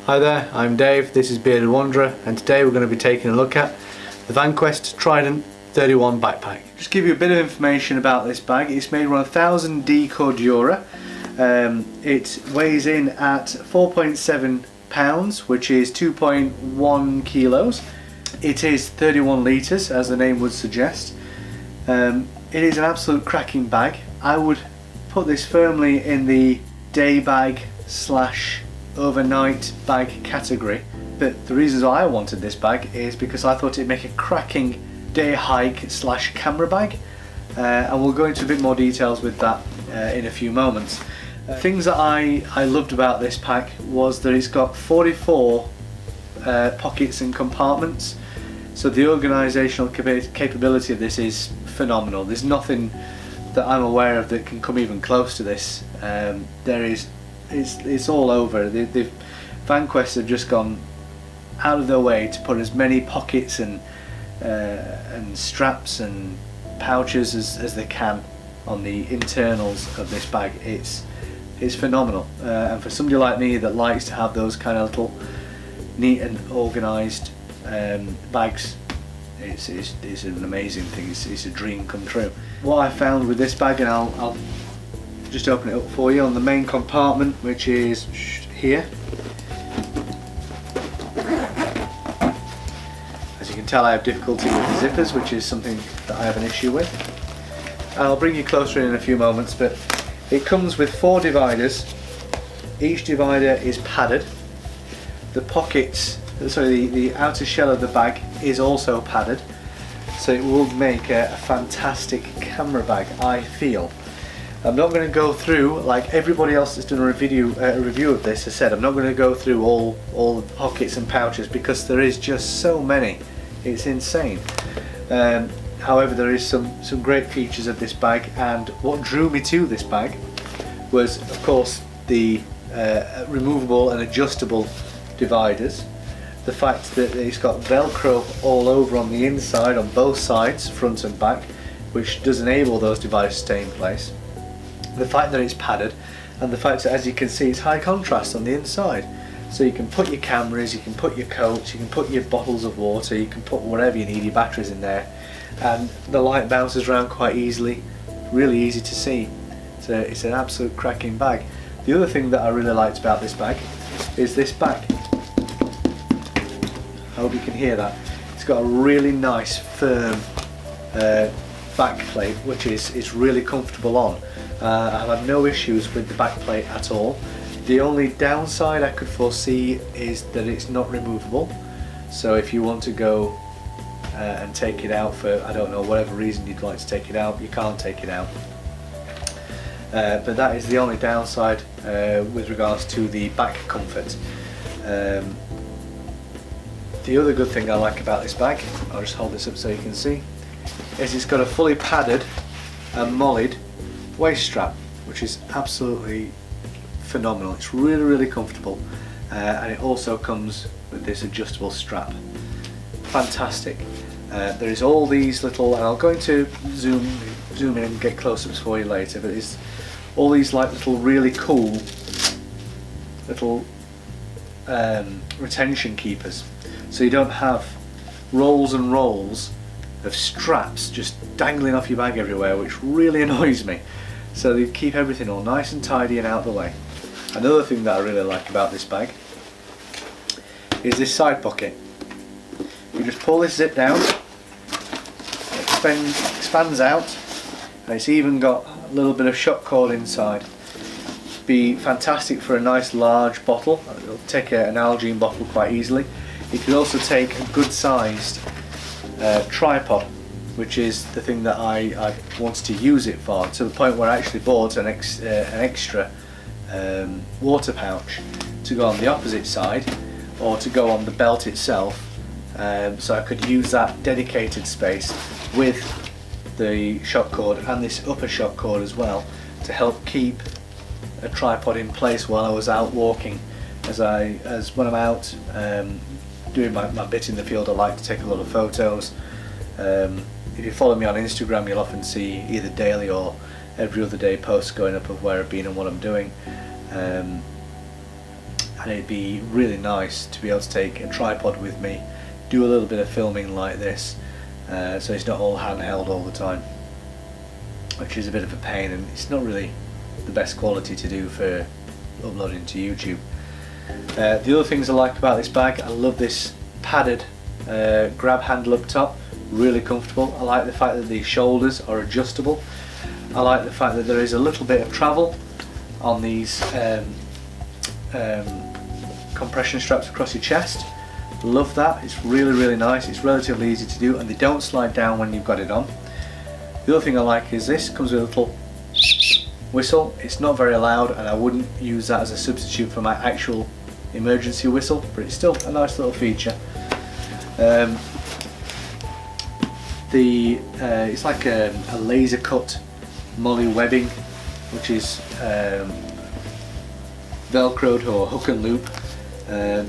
Hi there, I'm Dave, this is Bearded Wanderer, and today we're going to be taking a look at the VanQuest Trident 31 backpack. Just give you a bit of information about this bag. It's made from 1000D Cordura. It weighs in at 4.7 pounds, which is 2.1 kilos. It is 31 litres, as the name would suggest. It is an absolute cracking bag. I would put this firmly in the day bag slash overnight bag category, but the reasons why I wanted this bag is because I thought it'd make a cracking day hike slash camera bag, and we'll go into a bit more details with that in a few moments. Things that I loved about this pack was that it's got 44 pockets and compartments, so the organisational capability of this is phenomenal. There's nothing that I'm aware of that can come even close to this. It's all over. The VanQuest have just gone out of their way to put as many pockets and straps and pouches as they can on the internals of this bag. It's phenomenal, and for somebody like me that likes to have those kind of little neat and organised bags, it's an amazing thing. It's a dream come true. What I found with this bag, and I'll just open it up for you, on the main compartment, which is here. As you can tell, I have difficulty with the zippers, which is something that I have an issue with. I'll bring you closer in a few moments, but it comes with 4 dividers. Each divider is padded. The pockets, the outer shell of the bag is also padded, so it will make a fantastic camera bag, I feel. I'm not going to go through, like everybody else that's done a review of this has said, I'm not going to go through all the pockets and pouches because there is just so many. It's insane. However, there is some great features of this bag, and what drew me to this bag was, of course, the removable and adjustable dividers. The fact that it's got Velcro all over on the inside, on both sides, front and back, which does enable those dividers to stay in place. The fact that it's padded, and the fact that, as you can see, it's high contrast on the inside. So you can put your cameras, you can put your coats, you can put your bottles of water, you can put whatever you need, your batteries in there, and the light bounces around quite easily, really easy to see. So it's an absolute cracking bag. The other thing that I really liked about this bag is this back. I hope you can hear that. It's got a really nice firm back plate, which is really comfortable on. I've had no issues with the back plate at all. The only downside I could foresee is that it's not removable, so if you want to go and take it out for, I don't know, whatever reason you'd like to take it out, you can't take it out. But that is the only downside with regards to the back comfort. The other good thing I like about this bag, I'll just hold this up so you can see, is it's got a fully padded and mollied waist strap, which is absolutely phenomenal. It's really comfortable, and it also comes with this adjustable strap. Fantastic. There is all these little, and I'll go into zoom in and get close-ups for you later, but it's all these like little really cool little retention keepers, so you don't have rolls and rolls of straps just dangling off your bag everywhere, which really annoys me. So they keep everything all nice and tidy and out of the way. Another thing that I really like about this bag is this side pocket. You just pull this zip down, it expands out, and it's even got a little bit of shock cord inside. Be fantastic for a nice large bottle. It'll take an Nalgene bottle quite easily. It could also take a good sized tripod, which is the thing that I wanted to use it for, to the point where I actually bought an extra water pouch to go on the opposite side, or to go on the belt itself, so I could use that dedicated space with the shock cord and this upper shock cord as well, to help keep a tripod in place while I was out walking. As when I'm out doing my bit in the field, I like to take a lot of photos. If you follow me on Instagram, you'll often see either daily or every other day posts going up of where I've been and what I'm doing. And and it'd be really nice to be able to take a tripod with me, do a little bit of filming like this, so it's not all handheld all the time, which is a bit of a pain, and it's not really the best quality to do for uploading to YouTube. The other things I like about this bag, I love this padded grab handle up top, really comfortable. I like the fact that the shoulders are adjustable. I like the fact that there is a little bit of travel on these compression straps across your chest. Love that, it's really nice, it's relatively easy to do, and they don't slide down when you've got it on. The other thing I like is this comes with a little whistle. It's not very loud, and I wouldn't use that as a substitute for my actual emergency whistle, but it's still a nice little feature. It's like a laser cut MOLLE webbing, which is velcroed or hook and loop,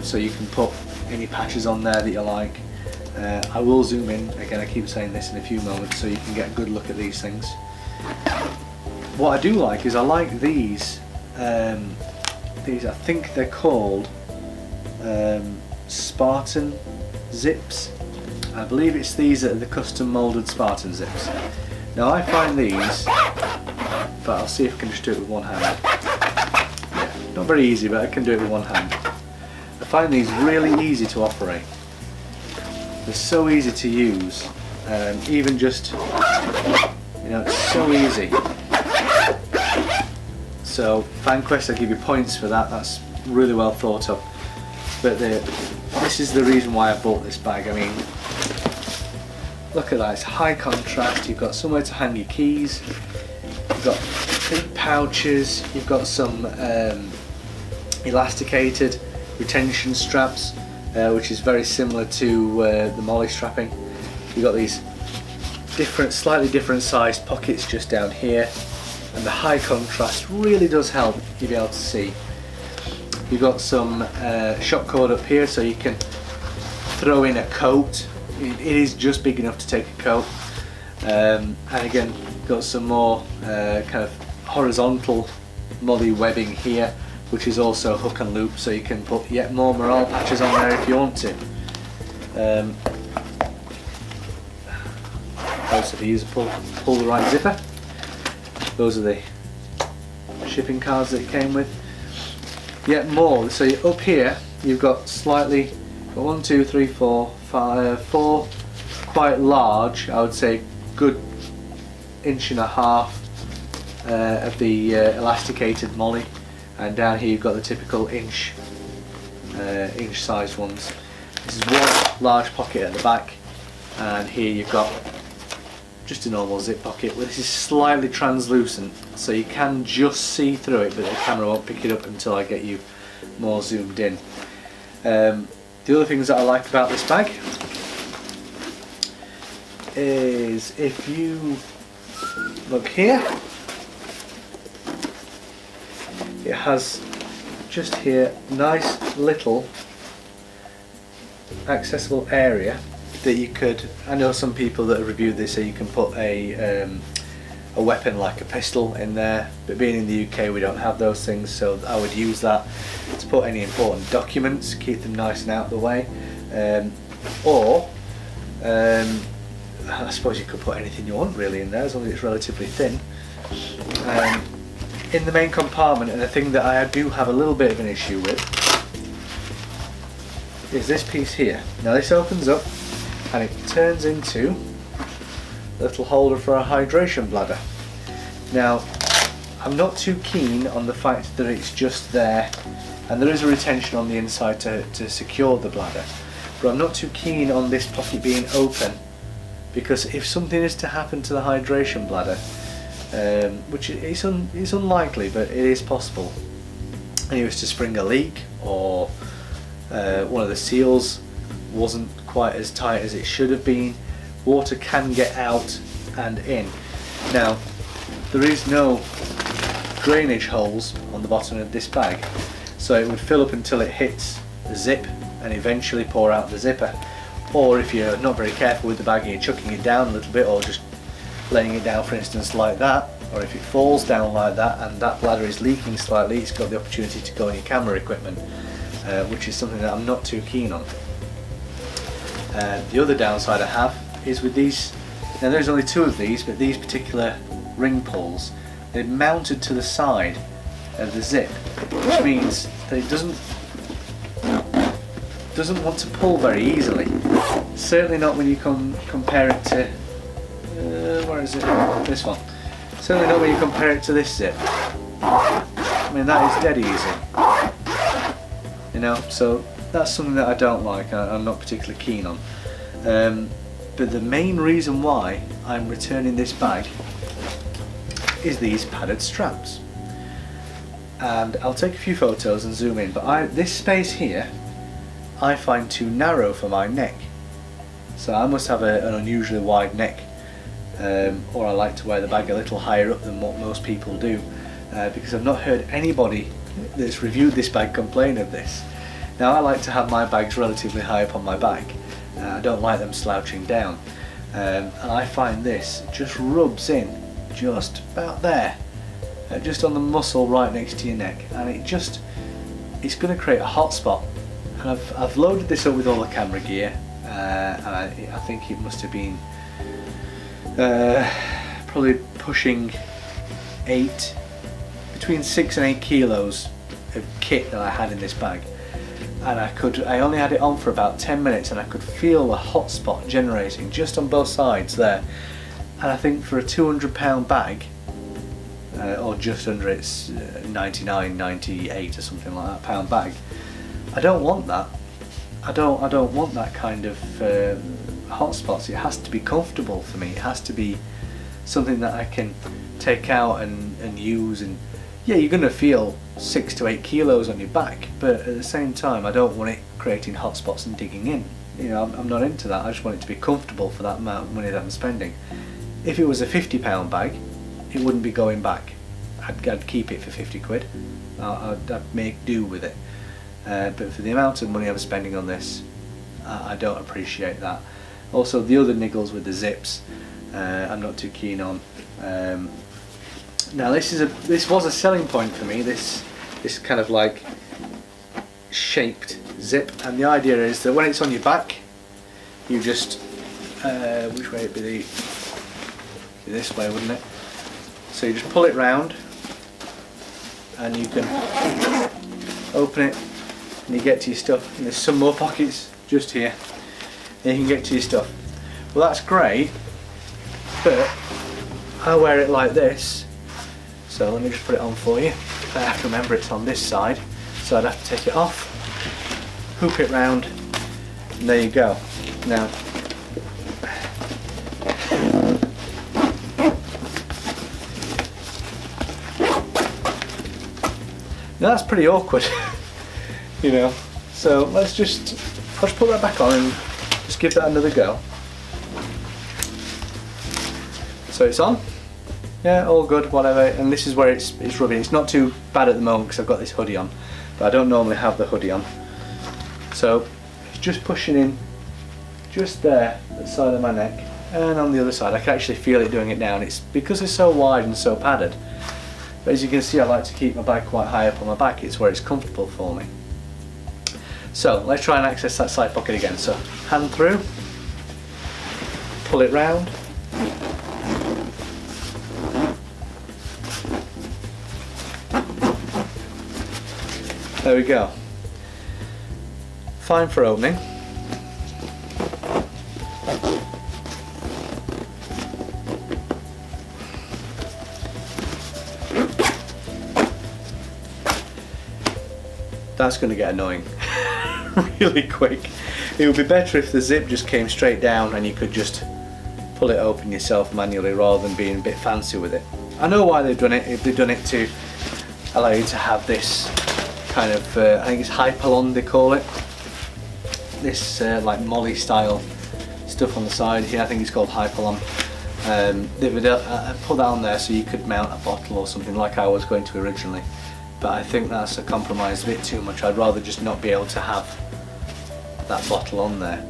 so you can put any patches on there that you like. I will zoom in, again I keep saying this, in a few moments, so you can get a good look at these things. What I do like is I like these I think they're called Spartan zips. I believe it's these that are the custom moulded Spartan zips. Now I find these, but I'll see if I can just do it with one hand. Yeah, not very easy, but I can do it with one hand. I find these really easy to operate. They're so easy to use, even just, it's so easy. So FanQuest, I give you points for that. That's really well thought up. But this is the reason why I bought this bag. I mean, look at that, it's high contrast, you've got somewhere to hang your keys, you've got big pouches, you've got some elasticated retention straps, which is very similar to the MOLLE strapping. You've got these slightly different sized pockets just down here, and the high contrast really does help you be able to see. You've got some shock cord up here, so you can throw in a coat. It is just big enough to take a coat, and again got some more kind of horizontal MOLLE webbing here, which is also hook and loop, so you can put yet more morale patches on there if you want to. Also, if you use a pull the right zipper, those are the shipping cards that it came with. Yet more, so up here you've got slightly, 1, 2, 3, 4, 5, 4 quite large, I would say good 1.5 inches of the elasticated MOLLE, and down here you've got the typical inch sized ones. This is one large pocket at the back, and here you've got just a normal zip pocket. Well, this is slightly translucent, so you can just see through it, but the camera won't pick it up until I get you more zoomed in. The other things that I like about this bag is, if you look here, it has just here nice little accessible area that you could, I know some people that have reviewed this say you can put a weapon like a pistol in there, but being in the UK we don't have those things, so I would use that to put any important documents, keep them nice and out of the way, or I suppose you could put anything you want really in there, as long as it's relatively thin. In the main compartment, and the thing that I do have a little bit of an issue with is this piece here. Now this opens up and it turns into a little holder for a hydration bladder. Now I'm not too keen on the fact that it's just there, and there is a retention on the inside to secure the bladder, but I'm not too keen on this pocket being open, because if something is to happen to the hydration bladder, which is unlikely, but it is possible, and it was to spring a leak, or one of the seals wasn't quite as tight as it should have been, water can get out and in. Now there is no drainage holes on the bottom of this bag, so it would fill up until it hits the zip and eventually pour out the zipper. Or if you're not very careful with the bag and you're chucking it down a little bit, or just laying it down for instance like that, or if it falls down like that and that bladder is leaking slightly, it's got the opportunity to go in your camera equipment. which is something that I'm not too keen on. The other downside I have is with these, now there's only 2 of these, but these particular ring pulls, they're mounted to the side of the zip, which means that it doesn't want to pull very easily. Certainly not when you compare it to where is it? This one. Certainly not when you compare it to this zip. I mean, that is dead easy. You know, so that's something that I don't like. I'm not particularly keen on. But the main reason why I'm returning this bag is these padded straps. And I'll take a few photos and zoom in, but this space here I find too narrow for my neck. So I must have an unusually wide neck, or I like to wear the bag a little higher up than what most people do, because I've not heard anybody that's reviewed this bag complain of this. Now, I like to have my bags relatively high up on my back. I don't like them slouching down, and I find this just rubs in just about there, just on the muscle right next to your neck, and it's going to create a hot spot. And I've loaded this up with all the camera gear, and I think it must have been probably pushing between 6 and 8 kilos of kit that I had in this bag. And I only had it on for about 10 minutes, and I could feel a hot spot generating just on both sides there. And I think for a 200 pound bag, or just under, it's 99, 98 or something like that pound bag, I don't want that. I don't want that kind of hot spots. It has to be comfortable for me. It has to be something that I can take out and use. And yeah, you're going to feel 6 to 8 kilos on your back, but at the same time I don't want it creating hot spots and digging in. You know, I'm not into that. I just want it to be comfortable for that amount of money that I'm spending. If it was a 50 pound bag, it wouldn't be going back. I'd keep it for 50 quid. I'd make do with it. But for the amount of money I'm spending on this, I don't appreciate that. Also, the other niggles with the zips, I'm not too keen on. Now this was a selling point for me, this kind of like shaped zip, and the idea is that when it's on your back, you just which way it'd be this way, wouldn't it? So you just pull it round, and you can open it, and you get to your stuff. And there's some more pockets just here, and you can get to your stuff. Well, that's great, but I wear it like this. So let me just put it on for you. I have to remember it's on this side, so I'd have to take it off, hoop it round, and there you go. Now, that's pretty awkward, you know. So let's put that back on and just give that another go. So it's on. Yeah, all good, whatever. And this is where it's rubbing. It's not too bad at the moment because I've got this hoodie on, but I don't normally have the hoodie on. So it's just pushing in just there at the side of my neck, and on the other side I can actually feel it doing it now. And it's because it's so wide and so padded. But as you can see, I like to keep my bag quite high up on my back. It's where it's comfortable for me. So let's try and access that side pocket again. So hand through, pull it round. There we go. Fine for opening. That's going to get annoying really quick. It would be better if the zip just came straight down and you could just pull it open yourself manually rather than being a bit fancy with it. I know why they've done it. They've done it to allow you to have this kind of, I think it's Hypalon they call it. This like molly style stuff on the side here, I think it's called Hypalon. They've put that on there so you could mount a bottle or something like I was going to originally. But I think that's a compromise, a bit too much. I'd rather just not be able to have that bottle on there.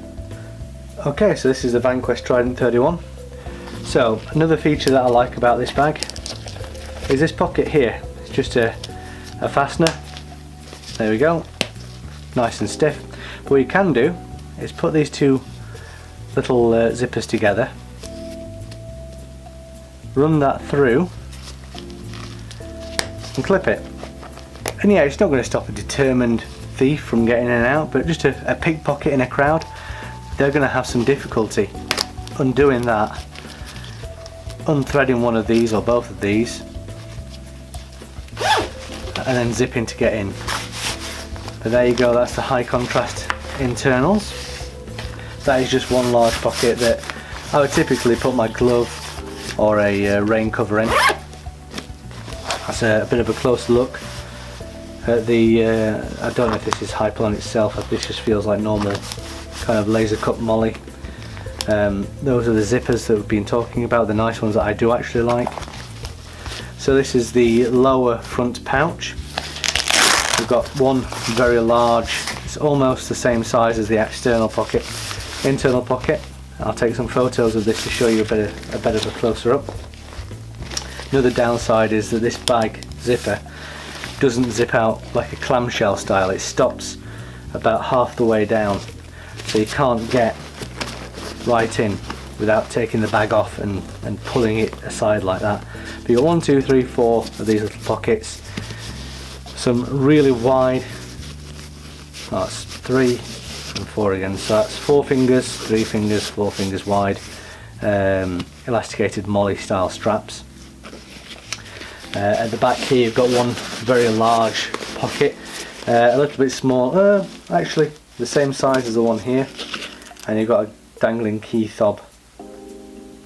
Okay, so this is the Vanquest Trident 31. So another feature that I like about this bag is this pocket here. It's just a fastener. There we go. nice and stiff. But what you can do is put these two little zippers together, run that through and clip it. And yeah, it's not going to stop a determined thief from getting in and out, but just a pickpocket in a crowd, they're going to have some difficulty undoing that, unthreading one of these or both of these, and then zipping to get in. But there you go, that's the high contrast internals. That is just one large pocket that I would typically put my glove or a rain cover in. That's a bit of a close look at the, I don't know if this is Hypalon itself, this just feels like normal kind of laser cut moly. Those are the zippers that we've been talking about, the nice ones that I do actually like. So this is the lower front pouch. We've got one very large, it's almost the same size as the external pocket, internal pocket. I'll take some photos of this to show you a bit of a closer up. Another downside is that this bag zipper doesn't zip out like a clamshell style, it stops about half the way down, so you can't get right in without taking the bag off and pulling it aside like that. But you've got 1, 2, 3, 4 of these little pockets, some really wide, that's 3 and 4 again, so that's 4 fingers, 3 fingers, 4 fingers wide, elasticated molly style straps. At the back here you've got one very large pocket, a little bit small, actually the same size as the one here, and you've got a dangling key fob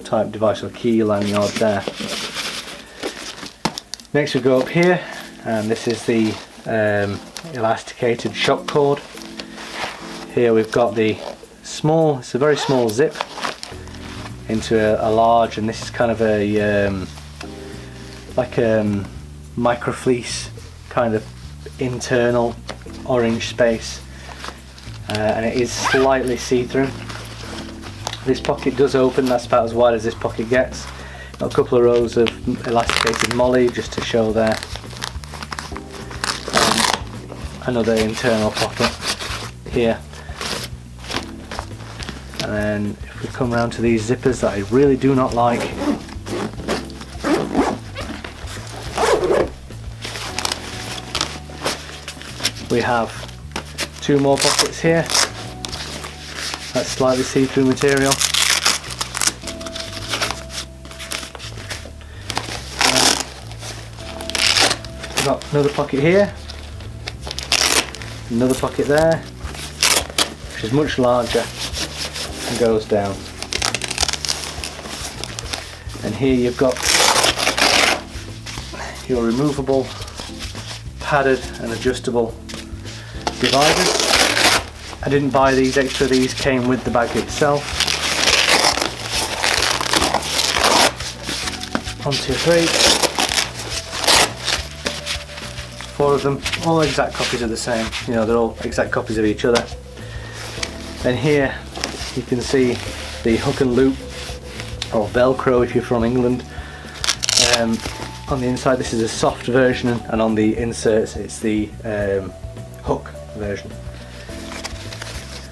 type device or key lanyard there. Next we go up here, and this is the elasticated shock cord. Here we've got the small, it's a very small zip into a large, and this is kind of a like a micro fleece kind of internal orange space, and it is slightly see-through. This pocket does open, that's about as wide as this pocket gets. Got a couple of rows of elasticated molly just to show there. Another internal pocket here. And then if we come around to these zippers that I really do not like, we have 2 more pockets here. That's slightly see-through material. We've got another pocket here, another pocket there, which is much larger and goes down. And here you've got your removable, padded and adjustable dividers. I didn't buy these extra, these came with the bag itself. 1, 2, 3, 4 of them, all exact copies of the same, you know, they're all exact copies of each other. And here you can see the hook and loop, or Velcro if you're from England. On the inside this is a soft version, and on the inserts it's the hook version.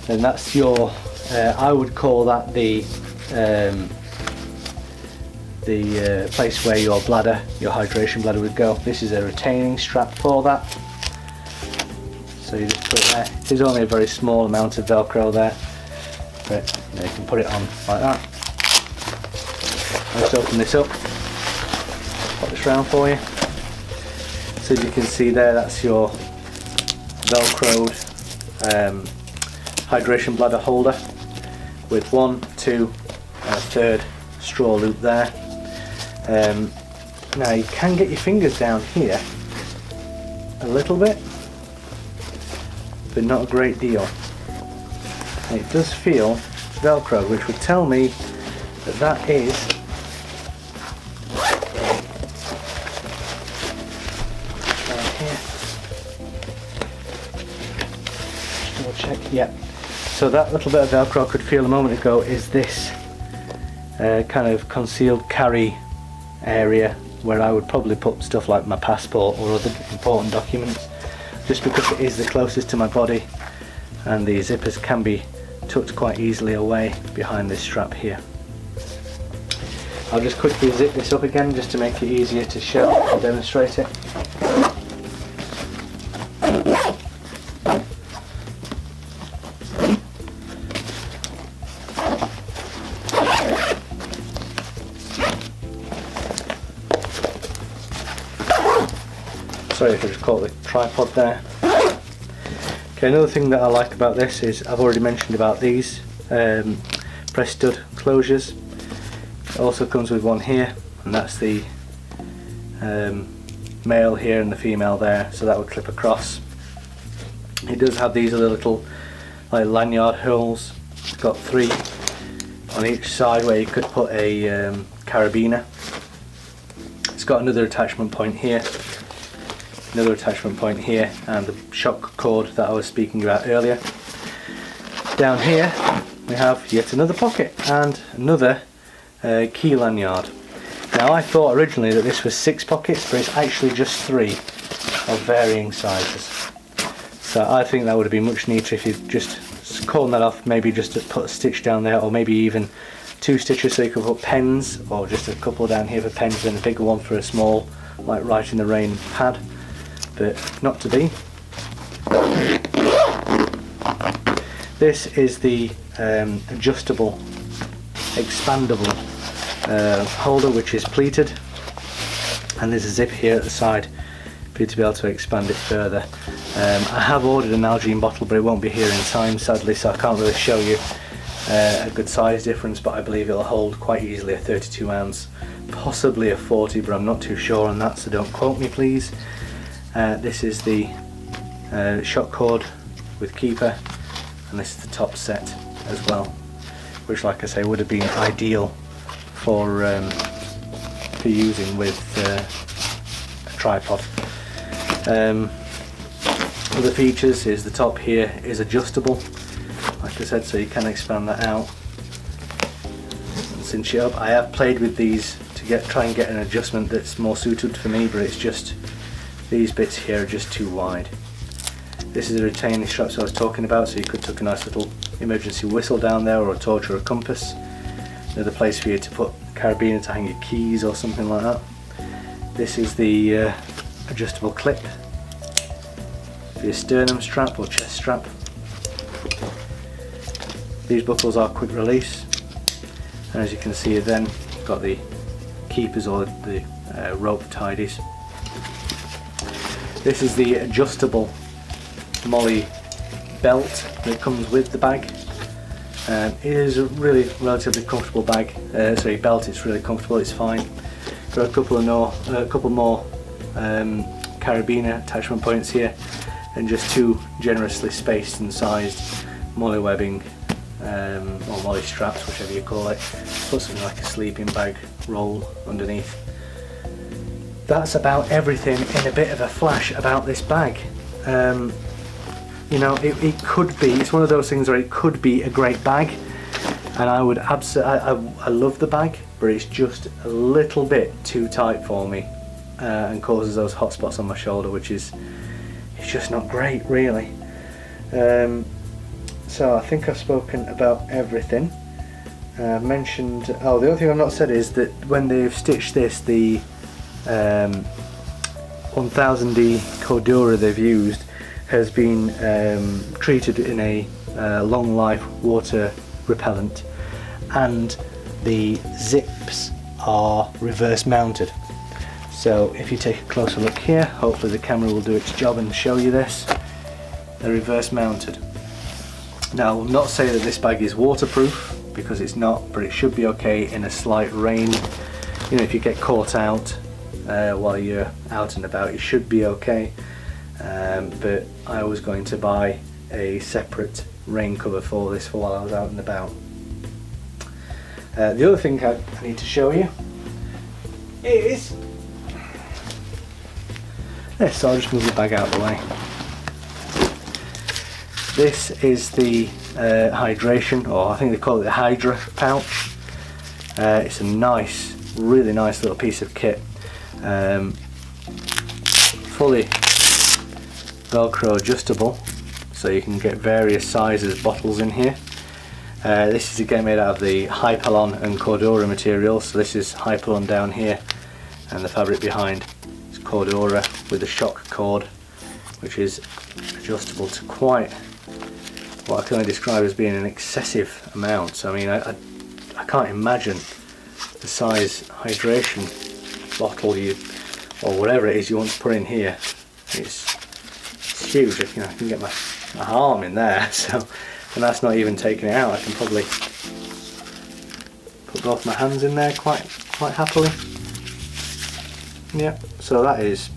And that's your, I would call that the place where your bladder, your hydration bladder would go. This is a retaining strap for that. So you just put it there. There's only a very small amount of Velcro there, but you know, you can put it on like that. Let's open this up, pop this round for you. So as you can see there, that's your Velcroed hydration bladder holder with 1, 2 and a 3rd straw loop there. Now you can get your fingers down here a little bit, but not a great deal. And it does feel Velcro, which would tell me that that is down here. Just double check, yeah. So that little bit of Velcro I could feel a moment ago is this kind of concealed carry area where I would probably put stuff like my passport or other important documents, just because it is the closest to my body and the zippers can be tucked quite easily away behind this strap here. I'll just quickly zip this up again just to make it easier to show and demonstrate it. Sorry if I just caught the tripod there. Okay, another thing that I like about this is I've already mentioned about these press stud closures. It also comes with one here, and that's the male here and the female there, so that would clip across. It does have these other little like lanyard holes. It's got 3 on each side where you could put a carabiner. It's got another attachment point here, another attachment point here, and the shock cord that I was speaking about earlier. Down here we have yet another pocket and another key lanyard. Now I thought originally that this was 6 pockets, but it's actually just 3 of varying sizes. So I think that would have been much neater if you just cordoned that off, maybe just to put a stitch down there, or maybe even 2 stitches so you could put pens, or just a couple down here for pens and a bigger one for a small, like Right in the Rain pad. But not to be. This is the adjustable, expandable holder, which is pleated, and there's a zip here at the side for you to be able to expand it further. I have ordered an Nalgene bottle, but it won't be here in time sadly, so I can't really show you a good size difference, but I believe it'll hold quite easily a 32 ounce, possibly a 40, but I'm not too sure on that, so don't quote me please. This is the shock cord with keeper, and this is the top set as well, which, like I say, would have been ideal for using with a tripod. Other features is the top here is adjustable, like I said, so you can expand that out and cinch it up. I have played with these to try and get an adjustment that's more suited for me, but it's just these bits here are just too wide. This is the retaining straps I was talking about, so you could tuck a nice little emergency whistle down there, or a torch or a compass. Another place for you to put a carabiner to hang your keys or something like that. This is the adjustable clip for your sternum strap or chest strap. These buckles are quick release, and as you can see, then got the keepers or the rope tidies. This is the adjustable MOLLE belt that comes with the bag. It is a really relatively comfortable bag. Belt. It's really comfortable. It's fine. Got a couple more carabiner attachment points here, and just 2 generously spaced and sized MOLLE webbing or MOLLE straps, whichever you call it. Put something like a sleeping bag roll underneath. That's about everything in a bit of a flash about this bag. You know, it could be, it's one of those things where it could be a great bag, and I would absolutely, I love the bag, but it's just a little bit too tight for me, and causes those hot spots on my shoulder, which is, it's just not great really. So I think I've spoken about everything. I've mentioned, the other thing I've not said is that when they've stitched this, the 1000D Cordura they've used has been treated in a long life water repellent, and the zips are reverse mounted. So if you take a closer look here, hopefully the camera will do its job and show you this. They're reverse mounted. Now, I will not say that this bag is waterproof, because it's not, but it should be okay in a slight rain. You know, if you get caught out while you're out and about, it should be okay. But I was going to buy a separate rain cover for this for while I was out and about. The other thing I need to show you is this, so I'll just move the bag out of the way. This is the hydration, or I think they call it the Hydra pouch. It's a nice, really nice little piece of kit. Fully Velcro adjustable, so you can get various sizes bottles in here. This is again made out of the Hypalon and Cordura materials, so this is Hypalon down here and the fabric behind is Cordura with a shock cord, which is adjustable to quite what I can only describe as being an excessive amount. So I mean, I can't imagine the size hydration bottle you, or whatever it is you want to put in here. It's huge. You know, I can get my arm in there, so, and that's not even taking it out. I can probably put both my hands in there quite happily. Yeah, so that is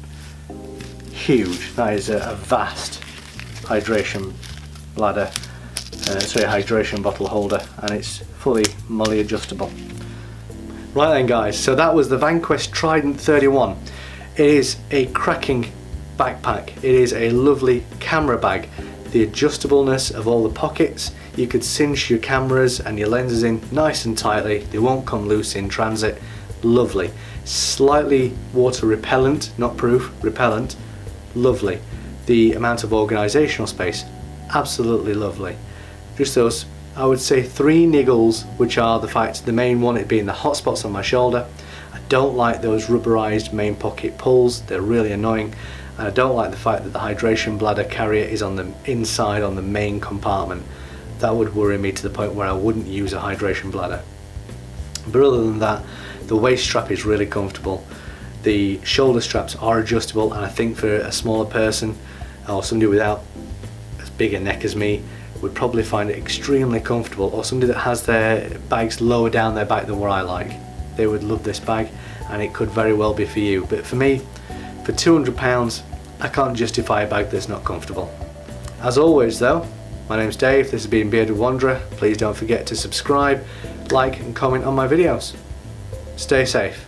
huge. That is a vast hydration bladder, hydration bottle holder, and it's fully MOLLE adjustable. Right then guys, so that was the Vanquest Trident 31. It is a cracking backpack. It is a lovely camera bag. The adjustableness of all the pockets, you could cinch your cameras and your lenses in nice and tightly. They won't come loose in transit. Lovely. Slightly water repellent, not proof, repellent. Lovely. The amount of organisational space, absolutely lovely. Just those, I would say, 3 niggles, which are the main one, it being the hot spots on my shoulder. I don't like those rubberized main pocket pulls, they're really annoying. And I don't like the fact that the hydration bladder carrier is on the inside on the main compartment. That would worry me to the point where I wouldn't use a hydration bladder. But other than that, the waist strap is really comfortable. The shoulder straps are adjustable, and I think for a smaller person or somebody without as big a neck as me would probably find it extremely comfortable, or somebody that has their bags lower down their back than what I like. They would love this bag, and it could very well be for you. But for me, for £200, I can't justify a bag that's not comfortable. As always though, my name's Dave, this has been Bearded Wanderer. Please don't forget to subscribe, like and comment on my videos. Stay safe.